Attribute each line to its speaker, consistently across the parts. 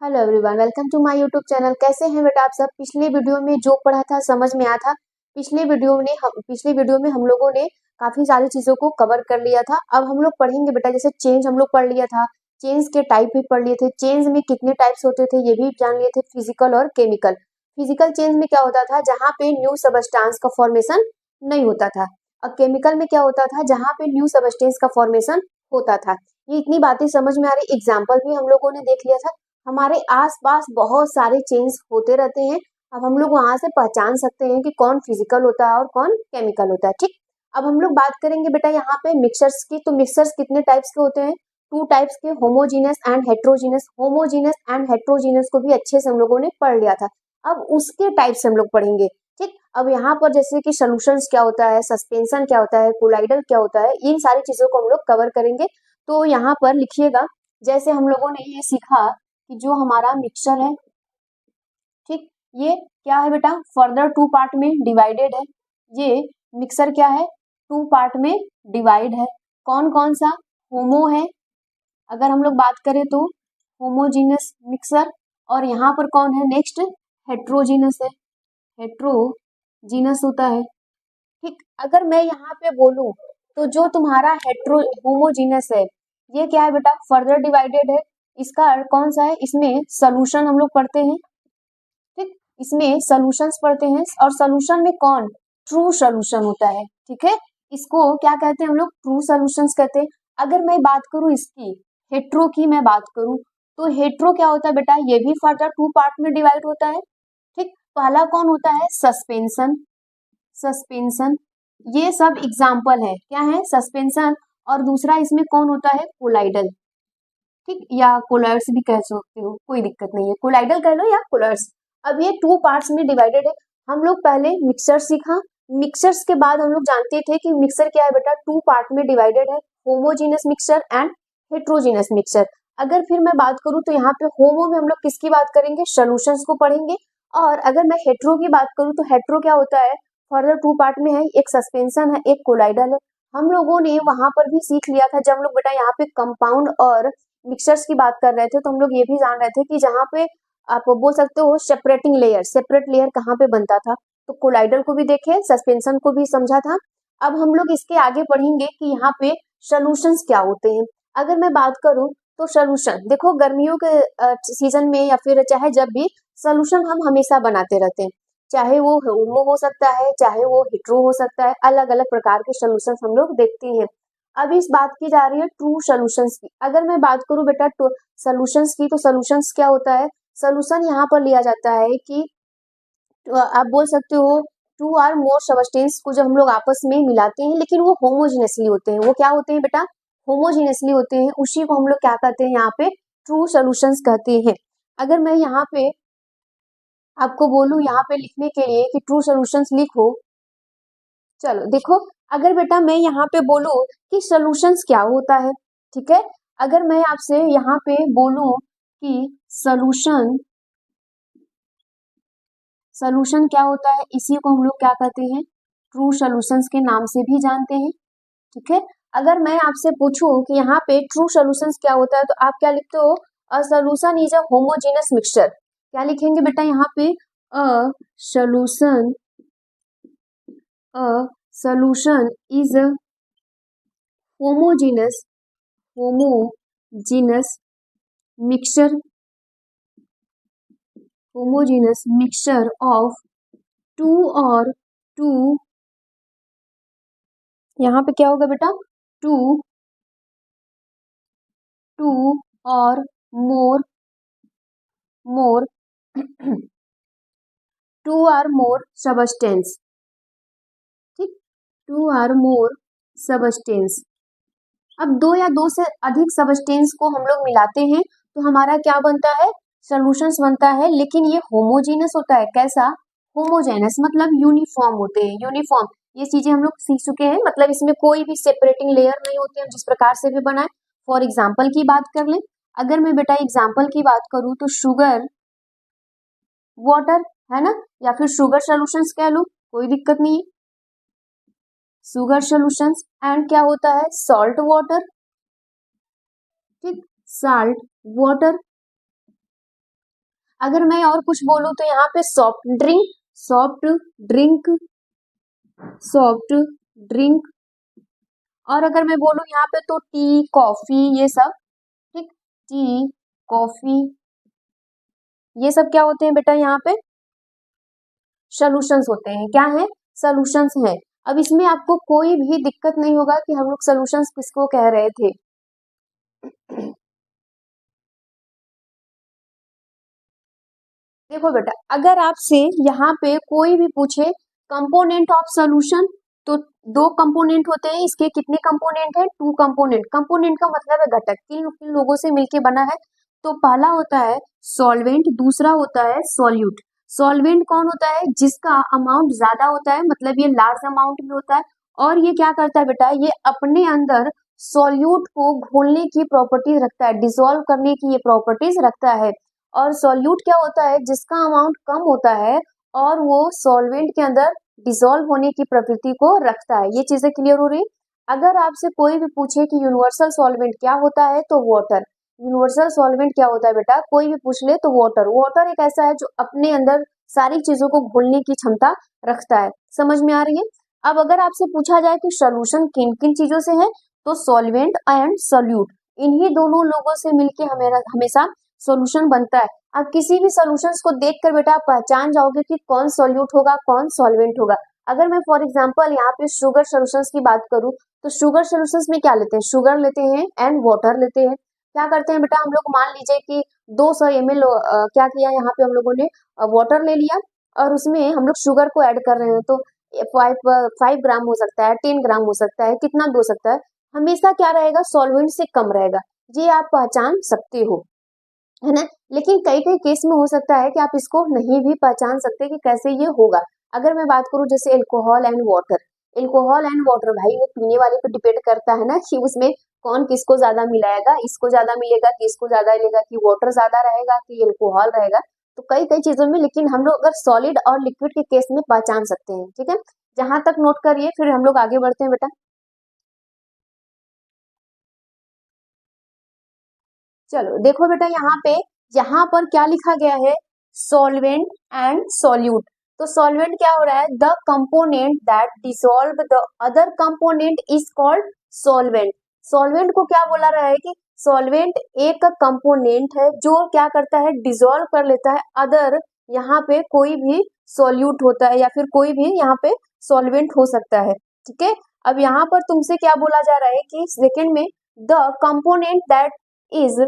Speaker 1: Hello everyone, welcome to my YouTube channel. कैसे हैं बेटा आप सब? पिछले वीडियो में जो पढ़ा था समझ में आया था? पिछले वीडियो में हम लोगों ने काफी सारी चीजों को कवर कर लिया था। अब हम लोग पढ़ेंगे बेटा, जैसे चेंज हम लोग पढ़ लिया था, चेंज के टाइप भी पढ़ लिए थे, चेंज में कितने टाइप्स होते थे ये भी जान लिए थे, फिजिकल और केमिकल। फिजिकल चेंज में क्या होता था? जहाँ पे न्यू सबस्टांस का फॉर्मेशन नहीं होता था। और केमिकल में क्या होता था? जहाँ पे न्यू सबस्टेंस का फॉर्मेशन होता था। ये इतनी बातें समझ में आ रही। एग्जाम्पल भी हम लोगों ने देख लिया था। हमारे आसपास बहुत सारे चेंज होते रहते हैं। अब हम लोग वहां से पहचान सकते हैं कि कौन फिजिकल होता है और कौन केमिकल होता है। ठीक, अब हम लोग बात करेंगे बेटा यहाँ पे मिक्सचर्स की। तो मिक्सचर्स कितने टाइप्स के होते हैं? टू टाइप्स के, homogeneous and heterogeneous. Homogeneous and heterogeneous को भी अच्छे से हम लोगों ने पढ़ लिया था। अब उसके टाइप्स हम लोग पढ़ेंगे। ठीक, अब यहाँ पर जैसे कि सोल्यूशंस क्या होता है, सस्पेंशन क्या होता है, कोलाइडल क्या होता है, इन सारी चीजों को हम लोग कवर करेंगे। तो यहाँ पर लिखिएगा, जैसे हम लोगों ने ये सीखा कि जो हमारा मिक्सचर है, ठीक, ये क्या है बेटा? फर्दर टू पार्ट में डिवाइडेड है। ये मिक्सर क्या है? टू पार्ट में डिवाइड है। कौन कौन सा? होमो है, अगर हम लोग बात करें तो होमोजीनस मिक्सर। और यहाँ पर कौन है नेक्स्ट? हेट्रोजीनस है, हेट्रोजीनस होता है। ठीक, अगर मैं यहाँ पे बोलूं तो जो तुम्हारा हेट्रो होमोजीनस है, ये क्या है बेटा? फर्दर डिवाइडेड है। इसका अर्थ कौन सा है? इसमें सोल्यूशन हम लोग पढ़ते हैं। ठीक, इसमें सॉल्यूशंस पढ़ते हैं और सॉल्यूशन में कौन? ट्रू सॉल्यूशन होता है। ठीक है, इसको क्या कहते हैं हम लोग? ट्रू सॉल्यूशंस कहते हैं। अगर मैं बात करूं इसकी, हेट्रो की मैं बात करूं, तो हेट्रो क्या होता है बेटा? ये भी फर्दर टू पार्ट में डिवाइड होता है। ठीक, पहला कौन होता है? सस्पेंशन। सस्पेंशन, ये सब एग्जाम्पल है, क्या है? सस्पेंशन। और दूसरा इसमें कौन होता है? कोलाइडल। ठीक, या कोलर्स भी कह सकते हो, कोई दिक्कत नहीं है, कोलाइडल कह लो या कोलर्स। अब ये टू पार्ट्स में डिवाइडेड है। हम लोग पहले मिक्सर सीखा। मिक्सर्स के बाद हम लोग जानते थे कि मिक्सर क्या है बेटा? टू पार्ट में डिवाइडेड है, homogeneous mixer and heterogeneous mixer. अगर फिर मैं बात करूं तो यहाँ पे होमो में हम लोग किसकी बात करेंगे? सोल्यूशंस को पढ़ेंगे। और अगर मैं हेट्रो की बात करूं तो हेट्रो क्या होता है? फर्दर टू पार्ट में है, एक सस्पेंशन है, एक कोलाइडल है। हम लोगों ने वहां पर भी सीख लिया था, जब हम लोग बेटा यहाँ पे कंपाउंड और मिक्सचर्स की बात कर रहे थे, तो हम लोग ये भी जान रहे थे कि जहाँ पे आप बोल सकते हो सेपरेटिंग लेयर, सेपरेट लेयर कहाँ पे बनता था। तो कोलाइडल को भी देखे, सस्पेंशन को भी समझा था। अब हम लोग इसके आगे पढ़ेंगे कि यहाँ पे सोल्यूशंस क्या होते हैं। अगर मैं बात करूं तो सोल्यूशन देखो, गर्मियों के सीजन में या फिर चाहे जब भी, सोल्यूशन हम हमेशा बनाते रहते हैं। चाहे वो होमो हो सकता है, चाहे वो हेट्रो हो सकता है, अलग अलग प्रकार के सोल्यूशन हम लोग देखते हैं। अब इस बात की जा रही है ट्रू सॉल्यूशंस की। अगर मैं बात करूं बेटा सॉल्यूशंस की, तो सॉल्यूशंस क्या होता है? सॉल्यूशन यहाँ पर लिया जाता है कि आप बोल सकते हो टू आर मोर सबस्टेंस को जब हम लोग आपस में मिलाते हैं, लेकिन वो होमोजीनियसली होते हैं। वो क्या होते हैं बेटा? होमोजीनियसली होते हैं। उसी को हम लोग क्या कहते हैं यहाँ पे? ट्रू सॉल्यूशंस कहते हैं। अगर मैं यहाँ पे आपको बोलूं यहाँ पे लिखने के लिए कि ट्रू सॉल्यूशंस लिखो, चलो देखो, अगर बेटा मैं यहाँ पे बोलूं कि सॉल्यूशंस क्या होता है, ठीक है, अगर मैं आपसे यहाँ पे बोलूं कि सॉल्यूशन, सॉल्यूशन क्या होता है, इसी को हम लोग क्या कहते हैं? ट्रू सॉल्यूशंस के नाम से भी जानते हैं। ठीक है, अगर मैं आपसे पूछूं कि यहाँ पे ट्रू सॉल्यूशंस क्या होता है, तो आप क्या लिखते हो? A solution is a homogenous mixture. क्या लिखेंगे बेटा यहाँ पे? A solution, a solution is a homogenous, homogenous mixture, homogenous mixture of two or two, यहाँ पे क्या होगा बेटा? Two, two or more, more two or more substance. ठीक, टू आर मोर सबस्टेंस। अब दो या दो से अधिक सबस्टेंस को हम लोग मिलाते हैं तो हमारा क्या बनता है? सॉल्यूशंस बनता है। लेकिन ये होमोजेनस होता है। कैसा? होमोजेनस मतलब यूनिफॉर्म होते हैं, यूनिफॉर्म। ये चीजें हम लोग सीख चुके हैं, मतलब इसमें कोई भी सेपरेटिंग लेयर नहीं होती है, जिस प्रकार से भी बनाए। फॉर एग्जाम्पल की बात कर लें, अगर मैं बेटा एग्जाम्पल की बात करूं तो शुगर वाटर, है ना, या फिर शुगर सॉल्यूशंस कह लो, कोई दिक्कत नहीं है। शुगर सॉल्यूशंस एंड क्या होता है? Salt water. ठीक, साल्ट वाटर। अगर मैं और कुछ बोलूँ तो यहाँ पे soft drink, soft drink, soft drink. और अगर मैं बोलूँ यहाँ पे तो टी, कॉफी, ये सब, ठीक, टी, कॉफी, ये सब क्या होते हैं बेटा यहाँ पे? सॉल्यूशंस होते हैं। क्या है? सॉल्यूशंस हैं। अब इसमें आपको कोई भी दिक्कत नहीं होगा कि हम लोग सॉल्यूशंस किसको कह रहे थे। देखो बेटा, अगर आपसे यहाँ पे कोई भी पूछे कंपोनेंट ऑफ सॉल्यूशन, तो दो कंपोनेंट होते हैं। इसके कितने कंपोनेंट है? To component. कंपोनेंट का मतलब है घटक, किन किन लोगों से मिलके बना है। तो पहला होता है सॉल्वेंट, दूसरा होता है सॉल्यूट। सॉल्वेंट कौन होता है? जिसका अमाउंट ज्यादा होता है, मतलब ये लार्ज अमाउंट में होता है, और ये क्या करता है बेटा? ये अपने अंदर सॉल्यूट को घोलने की प्रॉपर्टीज रखता है, डिसॉल्व करने की ये प्रॉपर्टीज रखता है। और सॉल्यूट क्या होता है? जिसका अमाउंट कम होता है और वो सॉल्वेंट के अंदर डिसॉल्व होने की प्रवृत्ति को रखता है। ये चीजें क्लियर हो रही? अगर आपसे कोई भी पूछे कि यूनिवर्सल सॉल्वेंट क्या होता है, तो वाटर। यूनिवर्सल सॉल्वेंट क्या होता है बेटा? कोई भी पूछ ले तो वाटर। वाटर एक ऐसा है जो अपने अंदर सारी चीजों को घोलने की क्षमता रखता है। समझ में आ रही है? अब अगर आपसे पूछा जाए कि सोल्यूशन किन किन चीजों से है, तो सॉल्वेंट एंड सॉल्यूट, इन्हीं दोनों लोगों से मिलके हमेशा सॉल्यूशन बनता है। अब किसी भी सॉल्यूशंस को देखकर बेटा आप पहचान जाओगे कि कौन सॉल्यूट होगा, कौन सॉल्वेंट होगा। अगर मैं फॉर एग्जांपल यहाँ पे शुगर सॉल्यूशंस की बात करूँ, तो शुगर सॉल्यूशंस में क्या लेते हैं? शुगर लेते हैं एंड वाटर लेते हैं। क्या करते हैं बेटा? हम लोग मान लीजिए कि 200 ml क्या किया यहाँ पे हम लोगों ने, वाटर ले लिया और उसमें हम लोग शुगर को ऐड कर रहे हैं। तो 5 ग्राम हो सकता है, 10 ग्राम हो सकता है, कितना भी हो सकता है। हमेशा क्या रहेगा? सॉल्वेंट से कम रहेगा। ये आप पहचान सकते हो, है ना। लेकिन कई कई केस में हो सकता है कि आप इसको नहीं भी पहचान सकते कि कैसे ये होगा। अगर मैं बात करूं जैसे alcohol and water, alcohol and water, भाई वो पीने वाले पे डिपेंड करता है ना कि उसमें कौन किसको ज्यादा मिलाएगा, इसको ज्यादा मिलेगा कि इसको ज्यादा मिलेगा, कि वाटर ज्यादा रहेगा कि एल्कोहल रहेगा। तो कई कई चीजों में, लेकिन हम लोग अगर सॉलिड और लिक्विड के केस में पहचान सकते हैं। ठीक है, जहां तक नोट करिए, फिर हम लोग आगे बढ़ते हैं बेटा। चलो देखो बेटा, यहाँ पर क्या लिखा गया है? Solvent and solute. तो सॉल्वेंट क्या हो रहा है? The component that dissolve the other component is called solvent. Solvent को क्या बोला रहा है कि सॉल्वेंट एक कंपोनेंट है जो क्या करता है? डिसॉल्व कर लेता है अदर, यहाँ पे कोई भी सॉल्यूट होता है या फिर कोई भी यहाँ पे सॉल्वेंट हो सकता है। ठीक है, अब यहाँ पर तुमसे क्या बोला जा रहा है कि सेकेंड में, the component that is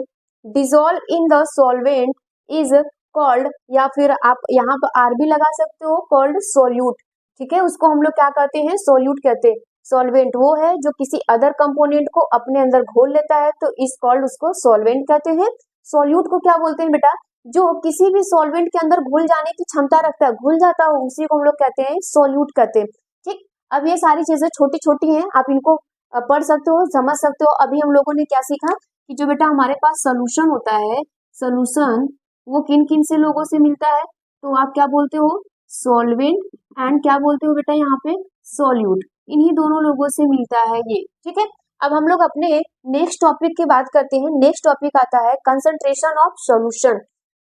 Speaker 1: dissolve in the solvent is called, या फिर आप यहाँ पर आर भी लगा सकते हो, कॉल्ड सोल्यूट। ठीक है, उसको हम लोग क्या कहते हैं? सोल्यूट कहते हैं। सॉल्वेंट वो है जो किसी अदर कंपोनेंट को अपने अंदर घोल लेता है, तो इस कॉल्ड उसको सॉल्वेंट कहते हैं। सोल्यूट को क्या बोलते हैं बेटा? जो किसी भी सॉल्वेंट के अंदर घुल जाने की क्षमता रखता है, घुल जाता हो, उसी को हम लोग कहते हैं सोल्यूट कहते हैं। ठीक, अब ये सारी चीजें छोटी छोटी हैं, आप इनको पढ़ सकते हो, समझ सकते हो। अभी हम लोगों ने क्या सीखा कि जो बेटा हमारे पास सोल्यूशन होता है, सोल्यूशन वो किन किन से लोगों से मिलता है? तो आप क्या बोलते हो? सॉल्वेंट एंड क्या बोलते हो बेटा यहाँ पे? सॉल्यूट। इन्हीं दोनों लोगों से मिलता है ये। ठीक है, अब हम लोग अपने नेक्स्ट टॉपिक की बात करते हैं। नेक्स्ट टॉपिक आता है कंसंट्रेशन ऑफ सॉल्यूशन।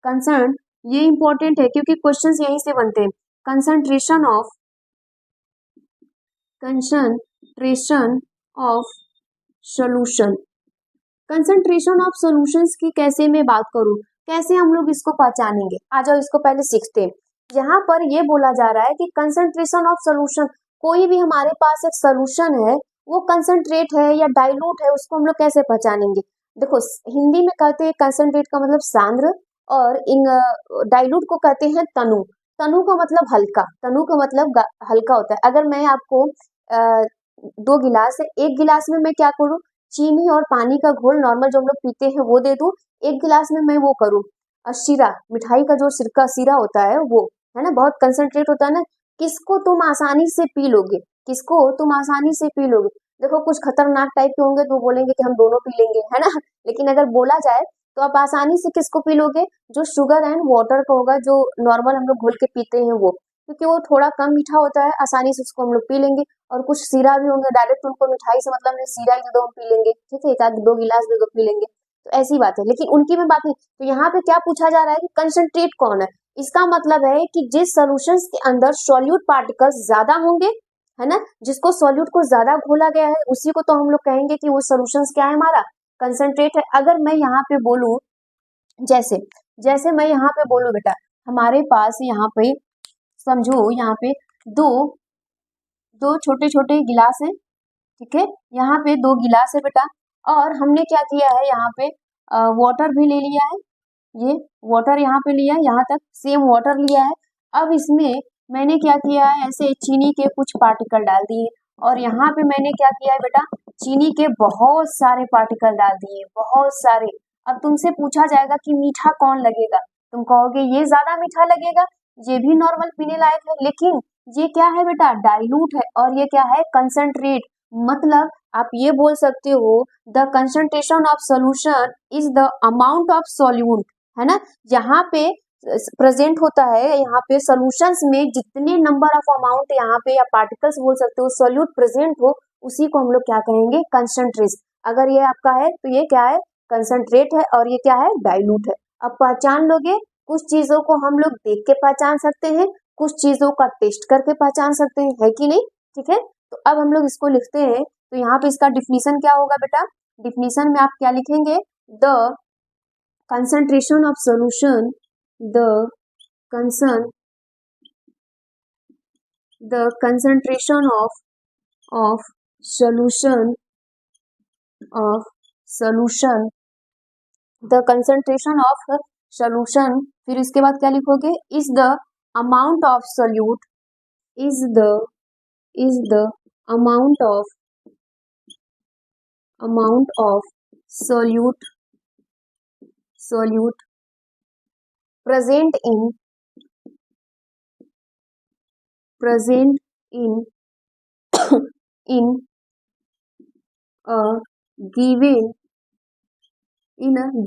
Speaker 1: कंसर्न, ये इंपॉर्टेंट है क्योंकि क्वेश्चंस यहीं से बनते हैं। Concentration of solution. Concentration of solutions की कैसे मैं बात करूं, कैसे हम लोग इसको पहचानेंगे? आ जाओ, इसको पहले सीखते हैं। यहाँ पर ये बोला जा रहा है कि कंसंट्रेशन ऑफ सॉल्यूशन, कोई भी हमारे पास एक सॉल्यूशन है, वो कंसंट्रेट है या डाइल्यूट है, उसको हम लोग कैसे पहचानेंगे? देखो, हिंदी में कहते हैं कंसंट्रेट का मतलब सांद्र, और डाइल्यूट को कहते हैं तनु। तनु का मतलब हल्का, तनु का मतलब हल्का होता है। अगर मैं आपको 2 गिलास है, एक गिलास में मैं क्या करूँ? चीनी और पानी का घोल नॉर्मल जो हम लोग पीते हैं वो दे दूं, एक गिलास में मैं वो करूँ शीरा, मिठाई का जो सिरका सीरा होता है वो, है ना, बहुत कंसंट्रेट होता है ना, किसको तुम आसानी से पी लोगे? किसको तुम आसानी से पी लोगे? देखो, कुछ खतरनाक टाइप के होंगे तो बोलेंगे कि हम दोनों पी लेंगे, है ना। लेकिन अगर बोला जाए तो आप आसानी से किसको पी लोगे? जो शुगर एंड वाटर का होगा, जो नॉर्मल हम लोग घोल के पीते हैं वो, क्योंकि वो थोड़ा कम मीठा होता है, आसानी से उसको हम लोग पी लेंगे। और कुछ सीरा भी होंगे, डायरेक्ट उनको मिठाई से मतलब नहीं, सीरा ही दे दो हम पी लेंगे। ठीक है, एक आध 2 गिलास दे दो पी लेंगे। तो ऐसी बात है, लेकिन उनकी में बात नहीं। तो यहाँ पे क्या पूछा जा रहा है कि कंसंट्रेट कौन है। इसका मतलब है कि जिस सॉल्यूशंस के अंदर सॉल्यूट पार्टिकल्स ज्यादा होंगे, है ना, जिसको सॉल्यूट को ज्यादा घोला गया है, उसी को तो हम लोग कहेंगे कि वो सॉल्यूशंस क्या है, हमारा कंसंट्रेट है। अगर मैं यहाँ पे बोलूं, जैसे जैसे मैं यहाँ पे बोलूं बेटा, हमारे पास यहाँ पे समझो, यहाँ पे दो दो छोटे छोटे गिलास हैं, ठीक है, यहाँ पे दो गिलास है बेटा, और हमने क्या किया है, यहाँ पे वाटर भी ले लिया है, ये वाटर यहाँ पे लिया है, यहाँ तक सेम वाटर लिया है। अब इसमें मैंने क्या किया है, ऐसे चीनी के कुछ पार्टिकल डाल दिए, और यहाँ पे मैंने क्या किया है बेटा, चीनी के बहुत सारे पार्टिकल डाल दिए, बहुत सारे। अब तुमसे पूछा जाएगा कि मीठा कौन लगेगा, तुम कहोगे ये ज्यादा मीठा लगेगा, ये भी नॉर्मल पीने लायक है, लेकिन ये क्या है बेटा, डाइल्यूट है, और ये क्या है, कंसंट्रेट। मतलब आप ये बोल सकते हो, the concentration of solution is the amount of solute, है ना, यहाँ पे प्रेजेंट होता है, यहाँ पे सॉल्यूशंस में जितने नंबर ऑफ अमाउंट यहाँ पे या पार्टिकल्स बोल सकते हो सॉल्यूट प्रेजेंट हो, उसी को हम लोग क्या कहेंगे, कंसंट्रेट। अगर ये आपका है तो ये क्या है, कंसंट्रेट है, और ये क्या है, डाइल्यूट है। अब पहचान लोगे, कुछ चीजों को हम लोग देख के पहचान सकते हैं, कुछ चीजों का टेस्ट करके पहचान सकते हैं, है कि नहीं, ठीक है। तो अब हम लोग इसको लिखते हैं, तो यहाँ पे इसका डिफिनीशन क्या होगा बेटा, डिफिनीशन में आप क्या लिखेंगे, the concentration of solution, the concentration of solution the concentration of solution, फिर इसके बाद क्या लिखोगे, is the amount of solute, is the amount of solute present in in a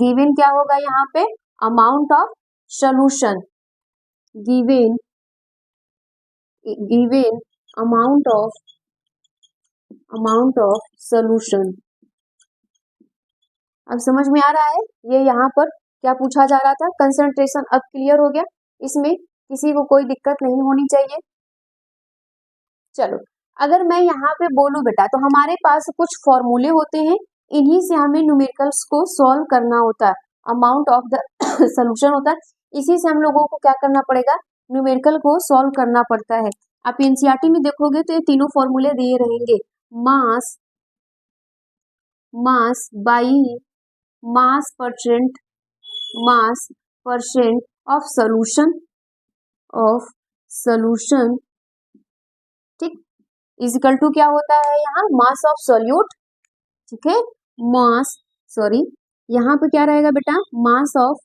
Speaker 1: given क्या होगा यहाँ पे, amount of solution, given amount of solution। अब समझ में आ रहा है, ये यहाँ पर क्या पूछा जा रहा था, कंसंट्रेशन। अब क्लियर हो गया, इसमें किसी को कोई दिक्कत नहीं होनी चाहिए। चलो, अगर मैं यहाँ पे बोलूं बेटा, तो हमारे पास कुछ फॉर्मूले होते हैं, इन्हीं से हमें न्यूमेरिकल्स को सॉल्व करना होता है, अमाउंट ऑफ द सोल्यूशन होता है, इसी से हम लोगों को क्या करना पड़ेगा, न्यूमेरिकल को सॉल्व करना पड़ता है। आप एनसीईआरटी में देखोगे तो ये तीनों फॉर्मूले दिए रहेंगे, mass by mass percent of solution, ठीक, इजिकल टू क्या होता है यहाँ, मास ऑफ सोल्यूट, ठीक है, यहाँ पे क्या रहेगा बेटा, मास ऑफ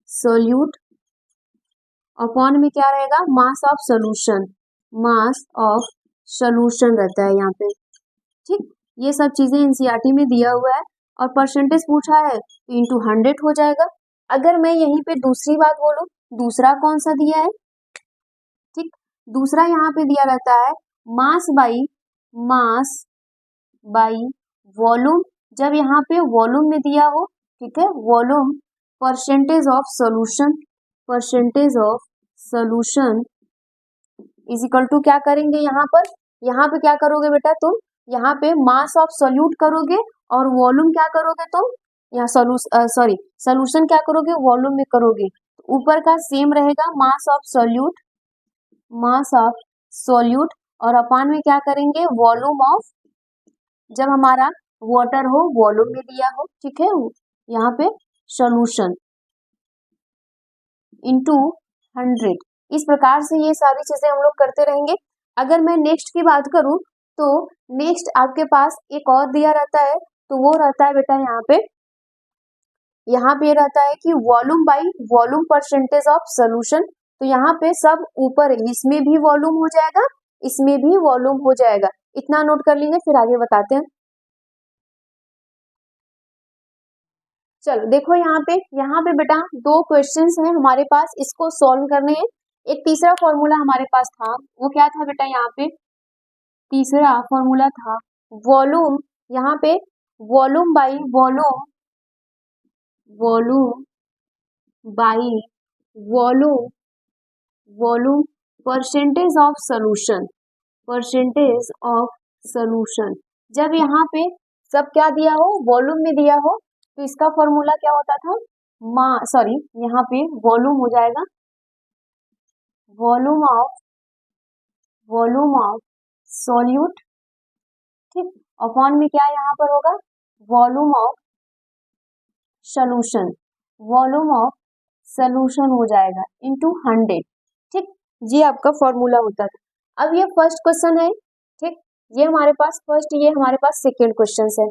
Speaker 1: सोल्यूट अपॉन में क्या रहेगा, मास ऑफ सोल्यूशन रहता है यहाँ पे, ठीक। ये सब चीजें एनसीईआरटी में दिया हुआ है, और परसेंटेज पूछा है तो इंटू 100 हो जाएगा। अगर मैं यहीं पे दूसरी बात बोलूं, दूसरा कौन सा दिया है, ठीक, दूसरा यहाँ पे दिया रहता है मास बाई वॉल्यूम। जब यहाँ पे वॉल्यूम में दिया हो, ठीक है, volume percentage of solution is equal to क्या करेंगे, यहाँ पे क्या करोगे बेटा तुम, यहाँ पे मास ऑफ सोल्यूट करोगे, और वॉल्यूम क्या करोगे तुम, यहाँ सोल्यूशन क्या करोगे, वॉल्यूम में करोगे, ऊपर का सेम रहेगा, मास ऑफ सोल्यूट, और अपान में क्या करेंगे, वॉल्यूम ऑफ, जब हमारा वाटर हो वॉल्यूम में दिया हो, ठीक है, यहाँ पे सोल्यूशन इंटू 100। इस प्रकार से ये सारी चीजें हम लोग करते रहेंगे। अगर मैं नेक्स्ट की बात करूं, तो नेक्स्ट आपके पास एक और दिया रहता है, तो वो रहता है बेटा यहाँ पे रहता है कि volume by volume percentage of solution. तो यहाँ पे सब ऊपर, इसमें भी वॉल्यूम हो जाएगा, इसमें भी वॉल्यूम हो जाएगा, इतना नोट कर लेंगे, फिर आगे बताते हैं। चलो देखो, यहाँ पे बेटा दो क्वेश्चंस हैं हमारे पास, इसको सॉल्व करने हैं। एक तीसरा फॉर्मूला हमारे पास था, वो क्या था बेटा, यहाँ पे तीसरा फॉर्मूला था वॉल्यूम, यहाँ पे volume by volume, volume by volume, volume percentage of solution, percentage of solution. जब यहाँ पे सब क्या दिया हो, वॉल्यूम में दिया हो, तो इसका फॉर्मूला क्या होता था, यहाँ पे वॉल्यूम हो जाएगा वॉल्यूम ऑफ सॉल्यूट, ठीक, अपॉन में क्या यहाँ पर होगा, volume of solution, volume of solution हो जाएगा इनटू 100, ठीक, ये आपका फॉर्मूला होता था। अब ये फर्स्ट क्वेश्चन है, ठीक, ये हमारे पास फर्स्ट, ये हमारे पास सेकेंड क्वेश्चन है।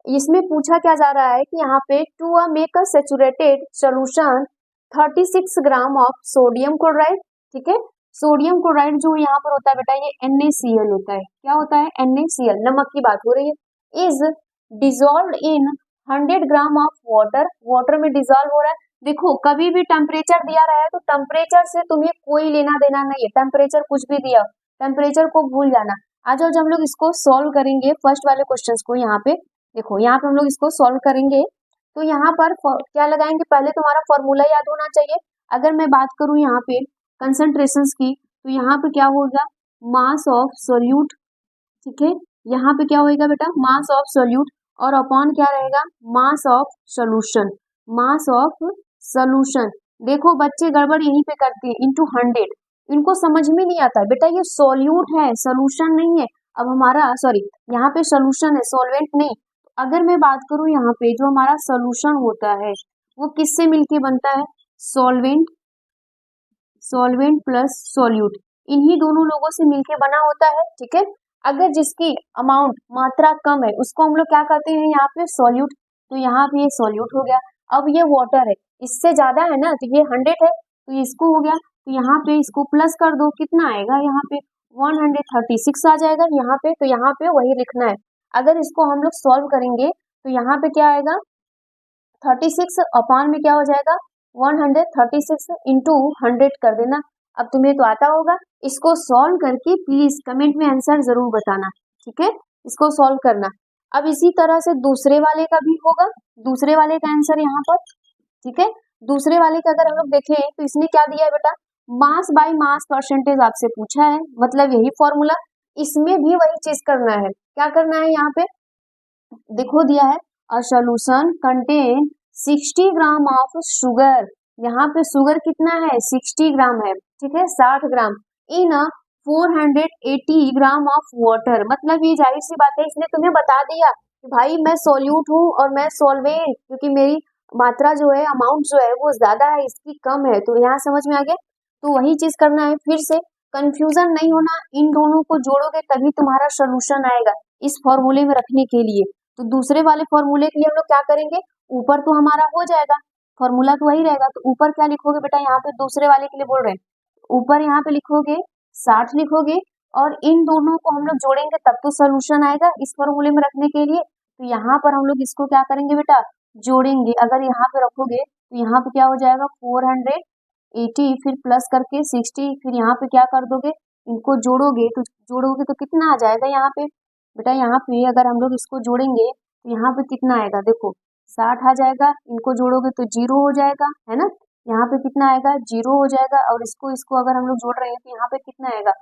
Speaker 1: इसमें पूछा क्या जा रहा है कि यहाँ पे to make a saturated solution 36 gram of sodium chloride, ठीक है, सोडियम क्लोराइड जो यहाँ पर होता है बेटा ये NaCl होता है, क्या होता है, NaCl, नमक की बात हो रही है, is dissolve in 100 gram of water, water में डिजोल्व हो रहा है। देखो कभी भी टेम्परेचर दिया रहा है तो टेम्परेचर से तुम्हें कोई लेना देना नहीं है, टेम्परेचर कुछ भी दिया, टेम्परेचर को भूल जाना। आज जब हम लोग इसको सॉल्व करेंगे फर्स्ट वाले क्वेश्चंस को, यहाँ पे देखो, यहाँ पे हम लोग इसको सॉल्व करेंगे तो यहाँ पर क्या लगाएंगे, पहले तुम्हारा फॉर्मूला याद होना चाहिए। अगर मैं बात करूं यहाँ पे कंसंट्रेशंस की, तो यहाँ पे क्या होगा, मास ऑफ सोल्यूट, ठीक है, यहाँ पे क्या होगा बेटा, मास ऑफ सोल्यूट, और अपॉन क्या रहेगा, mass of solution, mass of solution. देखो बच्चे गड़बड़ यहीं पे करते हैं, इनटू 100, इनको समझ में नहीं आता है बेटा ये सोल्यूट है, सोल्यूशन नहीं है। अब हमारा यहाँ पे सोल्यूशन है, सॉल्वेंट नहीं। अगर मैं बात करूं यहाँ पे जो हमारा सोल्यूशन होता है वो किससे मिलके बनता है, सॉल्वेंट, सॉल्वेंट प्लस सॉल्यूट, इन्हीं दोनों लोगों से मिलके बना होता है, ठीक है। अगर जिसकी अमाउंट मात्रा कम है उसको हम लोग क्या करते हैं यहाँ पे सॉल्यूट, तो यहाँ पे ये सॉल्यूट हो गया। अब ये वाटर है, इससे ज्यादा है ना, तो ये 100 है तो इसको हो गया, तो यहाँ पे इसको प्लस कर दो, कितना आएगा यहाँ पे 136 आ जाएगा यहाँ पे, तो यहाँ पे वही लिखना है। अगर इसको हम लोग सॉल्व करेंगे तो यहाँ पे क्या आएगा 36 अपॉन में क्या हो जाएगा 136 इंटू 100 कर देना। अब तुम्हें तो आता होगा, इसको सॉल्व करके प्लीज कमेंट में आंसर जरूर बताना, ठीक है, इसको सॉल्व करना। अब इसी तरह से दूसरे वाले का भी होगा, दूसरे वाले का आंसर यहाँ पर, ठीक है, दूसरे वाले का अगर हम लोग देखें तो इसने क्या दिया है बेटा, मास बाय मास परसेंटेज आपसे पूछा है, मतलब यही फॉर्मूला, इसमें भी वही चीज करना है। क्या करना है यहाँ पे देखो दिया है, a solution contain 60 gram of sugar, यहाँ पे शुगर कितना है 60 ग्राम है, ठीक है, 60 ग्राम, इन 480 ग्राम ऑफ वाटर, मतलब ये जाहिर सी बात है इसने तुम्हें बता दिया कि भाई मैं सॉल्यूट हूँ और मैं सॉल्वेंट, क्योंकि मेरी मात्रा जो है, अमाउंट जो है वो ज्यादा है, इसकी कम है, तो यहाँ समझ में आ गया। तो वही चीज करना है, फिर से कंफ्यूजन नहीं होना, इन दोनों को जोड़ोगे तभी तुम्हारा सोल्यूशन आएगा इस फॉर्मूले में रखने के लिए। तो दूसरे वाले फॉर्मूले के लिए हम लोग क्या करेंगे, ऊपर तो हमारा हो जाएगा, फॉर्मूला तो वही रहेगा, तो ऊपर क्या लिखोगे बेटा, यहाँ पे दूसरे वाले के लिए बोल रहे हैं, ऊपर यहाँ पे लिखोगे 60 लिखोगे, और इन दोनों को हम लोग जोड़ेंगे तब तो सोल्यूशन आएगा इस फॉर्मूले में रखने के लिए। तो यहाँ पर हम लोग इसको क्या करेंगे बेटा, जोड़ेंगे, अगर यहाँ पे रखोगे तो यहाँ पे क्या हो जाएगा 480, फिर प्लस करके 60, फिर यहाँ पे क्या कर दोगे, इनको जोड़ोगे तो कितना आ जाएगा यहाँ पे बेटा, यहाँ पे अगर हम लोग इसको जोड़ेंगे तो यहाँ पे कितना आएगा, देखो 60 आ जाएगा, इनको जोड़ोगे तो 0 हो जाएगा, है ना, यहाँ पे कितना आएगा 0 हो जाएगा, और इसको अगर हम लोग जोड़ रहे हैं तो यहाँ पे कितना आएगा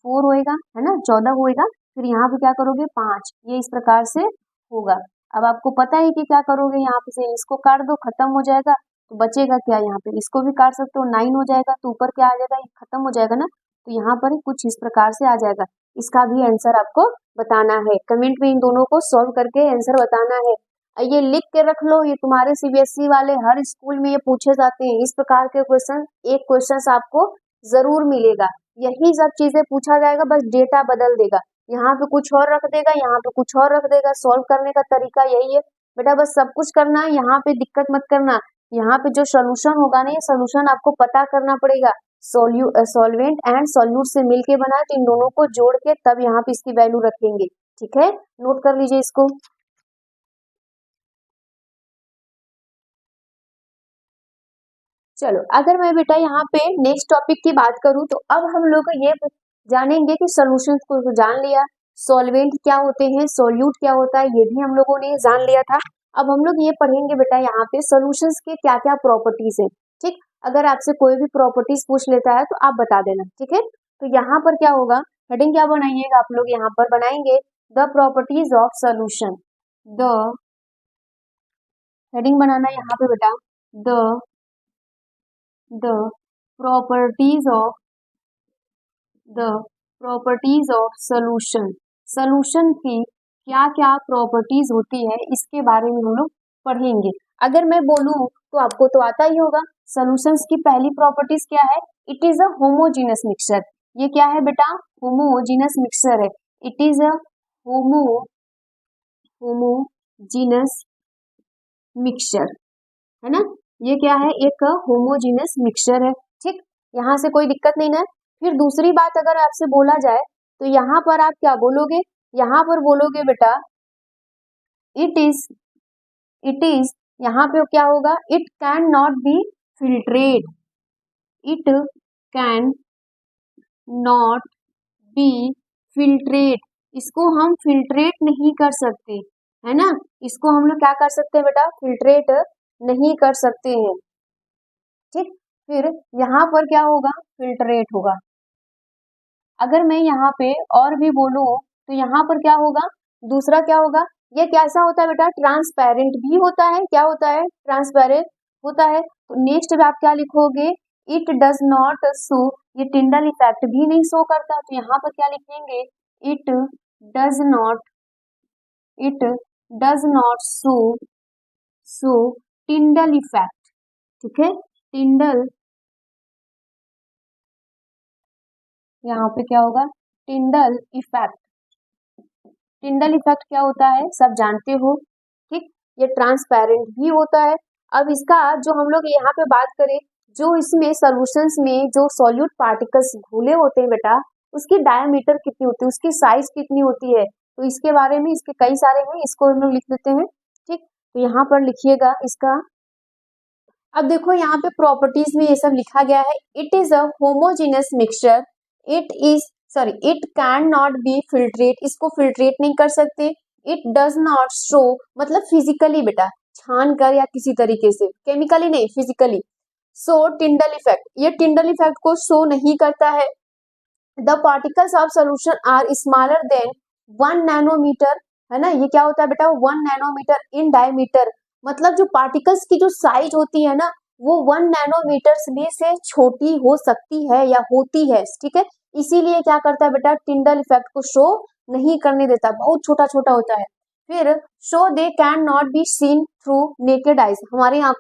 Speaker 1: 4 होएगा, है ना, 14 होएगा, फिर यहाँ पे क्या करोगे 5, ये इस प्रकार से होगा। अब आपको पता है कि क्या करोगे, यहाँ पे से इसको काट दो, खत्म हो जाएगा, तो बचेगा क्या, यहाँ पे इसको भी काट सकते हो, 9 हो जाएगा, तो ऊपर क्या आ जाएगा, ये खत्म हो जाएगा ना, तो यहाँ पर कुछ इस प्रकार से आ जाएगा। इसका भी आंसर आपको बताना है, कमेंट में इन दोनों को सॉल्व करके आंसर बताना है। ये लिख के रख लो, ये तुम्हारे CBSE वाले हर स्कूल में ये पूछे जाते हैं, इस प्रकार के क्वेश्चन, एक क्वेश्चन आपको जरूर मिलेगा, यही सब चीजें पूछा जाएगा, बस डेटा बदल देगा, यहाँ पे कुछ और रख देगा, यहाँ पे कुछ और रख देगा, सॉल्व करने का तरीका यही है बेटा, बस सब कुछ करना है, यहाँ पे दिक्कत मत करना। यहाँ पे जो सोल्यूशन होगा ना, ये सोल्यूशन आपको पता करना पड़ेगा, सॉल्वेंट एंड सॉल्यूट से मिलके बना है, तो इन दोनों को जोड़ के तब यहाँ पे इसकी वैल्यू रखेंगे, ठीक है, नोट कर लीजिए इसको। चलो अगर मैं बेटा यहाँ पे नेक्स्ट टॉपिक की बात करूँ, तो अब हम लोग ये जानेंगे कि सोल्यूशन को जान लिया, सॉल्वेंट क्या होते हैं, सोल्यूट क्या होता है, ये भी हम लोगों ने जान लिया था। अब हम लोग ये पढ़ेंगे बेटा यहाँ पे सॉल्यूशंस के क्या क्या प्रॉपर्टीज है। ठीक, अगर आपसे कोई भी प्रॉपर्टीज पूछ लेता है तो आप बता देना, ठीक है। तो यहाँ पर क्या होगा, हेडिंग क्या बनाइएगा आप लोग, यहाँ पर बनाएंगे the properties of solution. The heading बनाना यहाँ पे बेटा, the properties of solution. Solution की क्या क्या प्रॉपर्टीज होती है इसके बारे में हम लोग पढ़ेंगे। अगर मैं बोलूं तो आपको तो आता ही होगा, सॉल्यूशंस की पहली प्रॉपर्टीज क्या है, it is a homogeneous mixture. ये क्या है बेटा, होमोजीनस मिक्सचर है। It is a homogeneous mixture, है ना। ये क्या है, एक होमोजीनस मिक्सचर है। ठीक, यहाँ से कोई दिक्कत नहीं ना। फिर दूसरी बात अगर आपसे बोला जाए तो यहाँ पर आप क्या बोलोगे, यहाँ पर बोलोगे बेटा इट इज यहाँ पे क्या होगा, it can not be filtrate. It can not be filtrate, इसको हम फिल्ट्रेट नहीं कर सकते, है ना। इसको हम लोग क्या कर सकते हैं बेटा, फिल्ट्रेट नहीं कर सकते हैं। ठीक, फिर यहाँ पर क्या होगा, फिल्ट्रेट होगा। अगर मैं यहाँ पे और भी बोलूं तो यहाँ पर क्या होगा, दूसरा क्या होगा, ये कैसा होता है बेटा, ट्रांसपेरेंट भी होता है। क्या होता है, ट्रांसपेरेंट होता है। तो नेक्स्ट आप क्या लिखोगे, इट डज नॉट शो, ये टिंडल इफेक्ट भी नहीं शो करता। तो यहाँ पर क्या लिखेंगे, it does not show Tyndall effect. ठीक है, टिंडल, यहाँ पे क्या होगा, टिंडल इफेक्ट। टिंडल इफेक्ट क्या होता है सब जानते हो। ठीक, ये ट्रांसपेरेंट भी होता है। अब इसका जो हम लोग यहाँ पे बात करें, जो इसमें सॉल्यूशंस में जो सॉल्यूट पार्टिकल्स घुले होते हैं बेटा, उसकी डायमीटर कितनी होती है, उसकी साइज कितनी होती है, तो इसके बारे में, इसके कई सारे हैं, इसको हम लोग लिख लेते हैं। ठीक, तो यहाँ पर लिखिएगा इसका। अब देखो यहाँ पे प्रॉपर्टीज में ये सब लिखा गया है, it is a homogenous mixture, it can not be filtrate, इसको फिल्ट्रेट नहीं कर सकते। इट डज नॉट शो, मतलब फिजिकली बेटा, छान कर या किसी तरीके से, केमिकली नहीं, फिजिकली। सो टिंडल इफेक्ट, ये टिंडल इफेक्ट को शो नहीं करता है। The particles of solution are smaller than 1 nanometre, है ना। ये क्या होता है बेटा, 1 नैनोमीटर इन डायमीटर, मतलब जो पार्टिकल्स की जो साइज होती है ना, वो 1 नैनोमीटर में से छोटी हो सकती है या होती है। ठीक है, इसीलिए क्या करता है बेटा, टिंडल इफेक्ट को शो नहीं करने देता, बहुत छोटा छोटा होता है। फिर show they can not be seen through naked eyes, हमारे आप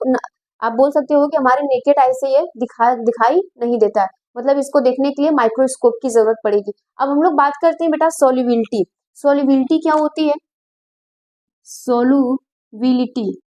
Speaker 1: बोल सकते हो कि हमारे नेकेड आई से ये दिखाई नहीं देता है, मतलब इसको देखने के लिए माइक्रोस्कोप की जरूरत पड़ेगी। अब हम लोग बात करते हैं बेटा सोल्युबिलिटी। सोल्युबिलिटी क्या होती है, सोल्युबिलिटी।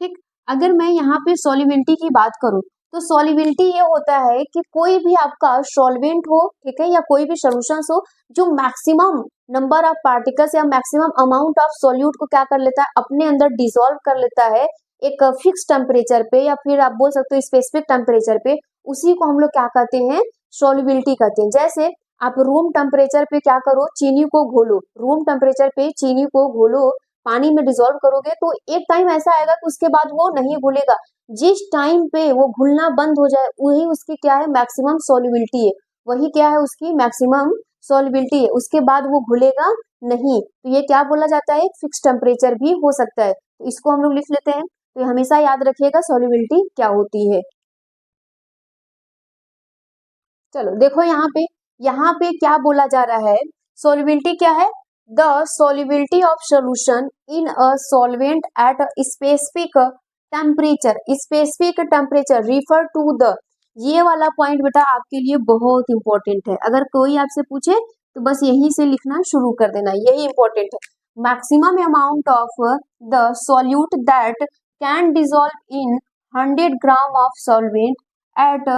Speaker 1: ठीक, अगर मैं यहाँ पे सॉल्युबिलिटी की बात करूँ तो सॉल्युबिलिटी ये होता है कि कोई भी आपका सॉल्वेंट हो, ठीक है, या कोई भी सॉल्यूशन हो, जो मैक्सिमम नंबर ऑफ पार्टिकल्स या मैक्सिमम अमाउंट ऑफ सॉल्यूट को क्या कर लेता है, अपने अंदर डिसॉल्व कर लेता है एक फिक्स टेम्परेचर पे, या फिर आप बोल सकते हो स्पेसिफिक टेम्परेचर पे, उसी को हम लोग क्या कहते हैं, सॉल्युबिलिटी कहते हैं। जैसे आप रूम टेम्परेचर पे क्या करो, चीनी को घोलो, रूम टेम्परेचर पे चीनी को घोलो, पानी में डिसॉल्व करोगे तो एक टाइम ऐसा आएगा कि उसके बाद वो नहीं घुलेगा। जिस टाइम पे वो घुलना बंद हो जाए वही उसकी क्या है, मैक्सिमम सॉल्युबिलिटी है, वही क्या है उसकी मैक्सिमम सॉल्युबिलिटी है, उसके बाद वो घुलेगा नहीं। तो ये क्या बोला जाता है, फिक्स टेम्परेचर भी हो सकता है। तो इसको हम लोग लिख लेते हैं। तो हमेशा याद रखिएगा सॉल्युबिलिटी क्या होती है। चलो देखो यहाँ पे क्या बोला जा रहा है, सॉल्युबिलिटी क्या है, the solubility of solution in a solvent at a specific temperature refer to the, ये वाला पॉइंट बेटा आपके लिए बहुत इंपॉर्टेंट है। अगर कोई आपसे पूछे तो बस यहीं से लिखना शुरू कर देना, यही इंपॉर्टेंट है। Maximum amount of the solute that can dissolve in 100 gram of solvent eight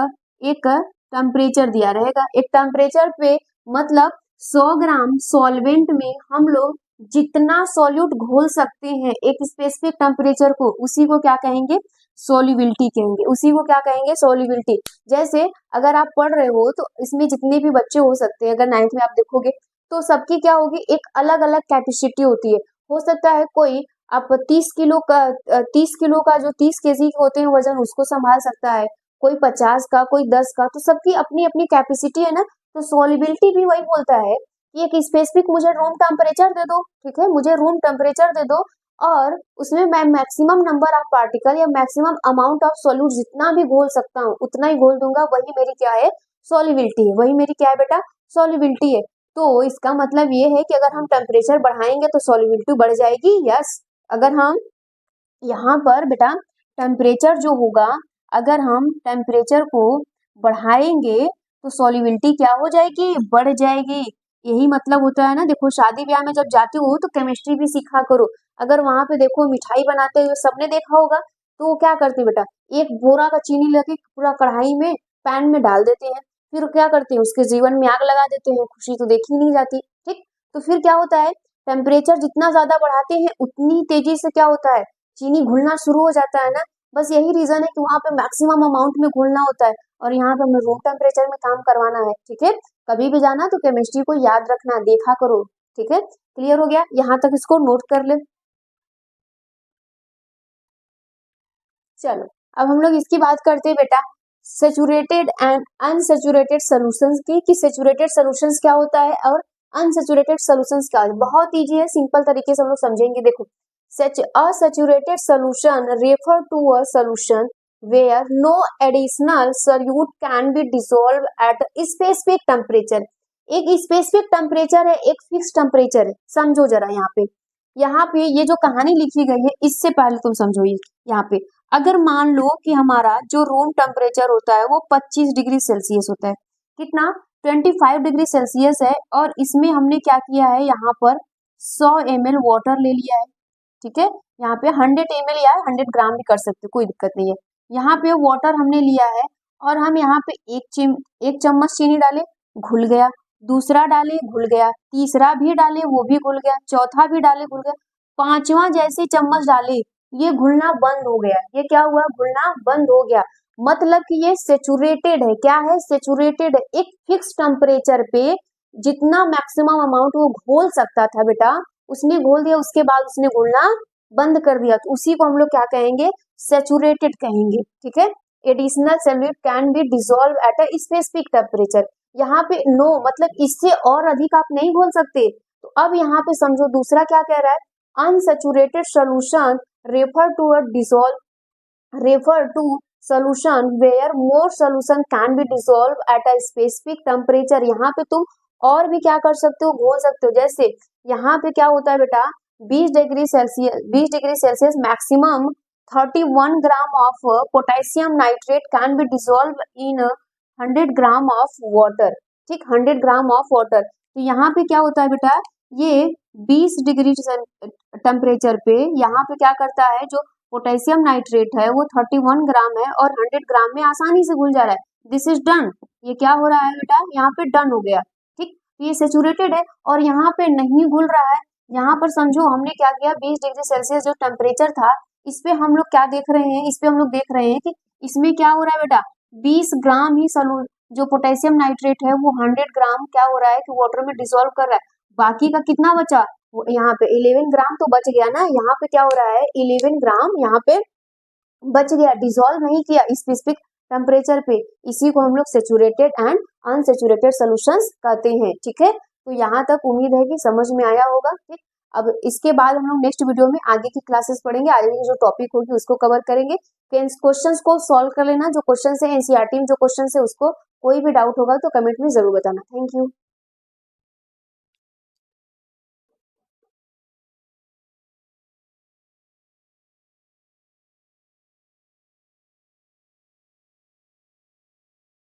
Speaker 1: एक टेम्परेचर दिया रहेगा, एक टेम्परेचर पे, मतलब 100 ग्राम सॉल्वेंट में हम लोग जितना सॉल्यूट घोल सकते हैं एक स्पेसिफिक टेम्परेचर को, उसी को क्या कहेंगे, सोल्युबिलिटी कहेंगे, उसी को क्या कहेंगे, सोल्युबिलिटी। जैसे अगर आप पढ़ रहे हो तो इसमें जितने भी बच्चे हो सकते हैं, अगर 9th में आप देखोगे तो सबकी क्या होगी, एक अलग अलग कैपेसिटी होती है। हो सकता है कोई आप 30 किलो का जो 30 kg होते हैं वजन, उसको संभाल सकता है, कोई 50 का, कोई 10 का, तो सबकी अपनी अपनी कैपेसिटी है ना। तो सोल्युबिलिटी भी वही बोलता है कि एक स्पेसिफिक मुझे रूम टेम्परेचर दे दो, ठीक है, मुझे रूम टेम्परेचर दे दो, और उसमें मैं मैक्सिमम नंबर ऑफ पार्टिकल या मैक्सिमम अमाउंट ऑफ सोल्यूट जितना भी घोल सकता हूँ उतना ही घोल दूंगा, वही मेरी क्या है, सोल्युबिलिटी है, वही मेरी क्या है बेटा, सोल्युबिलिटी है। तो इसका मतलब ये है कि अगर हम टेम्परेचर बढ़ाएंगे तो सोल्युबिलिटी बढ़ जाएगी, यस। अगर हम यहाँ पर बेटा टेम्परेचर जो होगा, अगर हम टेम्परेचर को बढ़ाएंगे तो सोल्युबिलिटी क्या हो जाएगी, बढ़ जाएगी। यही मतलब होता है ना। देखो शादी ब्याह में जब जाते हो तो केमिस्ट्री भी सीखा करो। अगर वहां पे देखो मिठाई बनाते हुए सबने देखा होगा, तो वो क्या करते हैं बेटा, एक बोरा का चीनी लेके पूरा कढ़ाई में, पैन में डाल देते हैं, फिर क्या करते हैं, उसके जीवन में आग लगा देते हैं, खुशी तो देखी नहीं जाती, ठीक। तो फिर क्या होता है, टेम्परेचर जितना ज्यादा बढ़ाते हैं उतनी तेजी से क्या होता है, चीनी घुलना शुरू हो जाता है ना। बस यही रीजन है कि वहां पे मैक्सिमम अमाउंट में घुलना होता है, और यहाँ पे हमें रूम टेम्परेचर में काम करवाना है, ठीक है। कभी भी जाना तो केमिस्ट्री को याद रखना, देखा करो, ठीक है। क्लियर हो गया, यहाँ तक इसको नोट कर ले। चलो अब हम लोग इसकी बात करते हैं बेटा, सेचुरेटेड एंड अनसेचुरेटेड सॉल्यूशंस की, कि सेचुरेटेड सॉल्यूशंस क्या होता है और अनसेचुरेटेड सॉल्यूशंस क्या होता है। बहुत इजी है, सिंपल तरीके से हम लोग समझेंगे। देखो, a saturated solution refer to a solution where no additional solute can be dissolved at a specific temperature। एक स्पेसिफिक टेम्परेचर है, एक फिक्स टेम्परेचर है, समझो जरा। यहाँ पे ये जो कहानी लिखी गई है इससे पहले तुम समझो। ये यहाँ पे अगर मान लो कि हमारा जो रूम टेम्परेचर होता है वो 25 डिग्री सेल्सियस होता है, कितना, 25 डिग्री सेल्सियस है, और इसमें हमने क्या किया है, यहाँ पर 100 ml वाटर ले लिया है, ठीक है। यहाँ पे 100 ml या 100 ग्राम भी कर सकते हो, कोई दिक्कत नहीं है। यहाँ पे वाटर हमने लिया है, और हम यहाँ पे एक चम्मच चीनी डाले, घुल गया, दूसरा डाले, घुल गया, तीसरा भी डाले, वो भी घुल गया, चौथा भी डाले, घुल गया, पांचवा जैसे चम्मच डाले, ये घुलना बंद हो गया। ये क्या हुआ, घुलना बंद हो गया। मतलब कि ये सेचुरेटेड है, क्या है, सेचुरेटेड है। एक फिक्स टेम्परेचर पे जितना मैक्सिमम अमाउंट वो घोल सकता था बेटा, उसने घोल दिया, उसके बाद उसने घोलना बंद कर दिया, तो उसी को हम लोग क्या कहेंगे, सेचुरेटेड कहेंगे, ठीक है। Additional solute can be dissolve at a specific temperature. यहाँ पे नो मतलब इससे और अधिक आप नहीं घोल सकते। तो अब यहाँ पे समझो दूसरा क्या कह रहा है, unsaturated solution refer to a dissolve, refer to solution where more solution can be dissolved at a specific temperature। यहाँ पे तुम और भी क्या कर सकते हो, घोल सकते हो। जैसे यहाँ पे क्या होता है बेटा, 20 degree Celsius maximum 31 gram of potassium nitrate can be dissolve in 100 gram of water, ठीक, 100 ग्राम ऑफ वाटर। तो यहाँ पे क्या होता है बेटा, ये 20 डिग्री टेम्परेचर पे यहाँ पे क्या करता है, जो पोटेशियम नाइट्रेट है वो 31 ग्राम है और 100 ग्राम में आसानी से घुल जा रहा है। This is done. ये क्या हो रहा है बेटा, यहाँ पे डन हो गया, ठीक। ये सेचुरेटेड है और यहाँ पे नहीं घुल रहा है। यहाँ पर समझो हमने क्या किया, 20 डिग्री सेल्सियस जो टेम्परेचर था, इस पे हम लोग क्या देख रहे हैं, इस पे हम लोग देख रहे हैं कि इसमें क्या हो रहा है बेटा, 20 ग्राम ही जो पोटेशियम नाइट्रेट है वो 100 ग्राम क्या हो रहा है कि वाटर में डिसॉल्व कर रहा है। बाकी का कितना बचा, यहाँ पे 11 ग्राम तो बच गया ना। यहाँ पे क्या हो रहा है, 11 ग्राम यहाँ पे बच गया, डिसॉल्व नहीं किया स्पेसिफिक टेम्परेचर पे। इसी को हम लोग सेचुरेटेड एंड अनसेचुरेटेड सॉल्यूशंस कहते हैं, ठीक है। तो यहाँ तक उम्मीद है कि समझ में आया होगा, ठीक। अब इसके बाद हम लोग नेक्स्ट वीडियो में आगे की क्लासेस पढ़ेंगे, आगे की जो टॉपिक होगी उसको कवर करेंगे। क्वेश्चंस को सॉल्व कर लेना, जो क्वेश्चन है एनसीईआरटी में जो क्वेश्चन है उसको कोई भी डाउट होगा तो कमेंट में जरूर बताना। Thank you.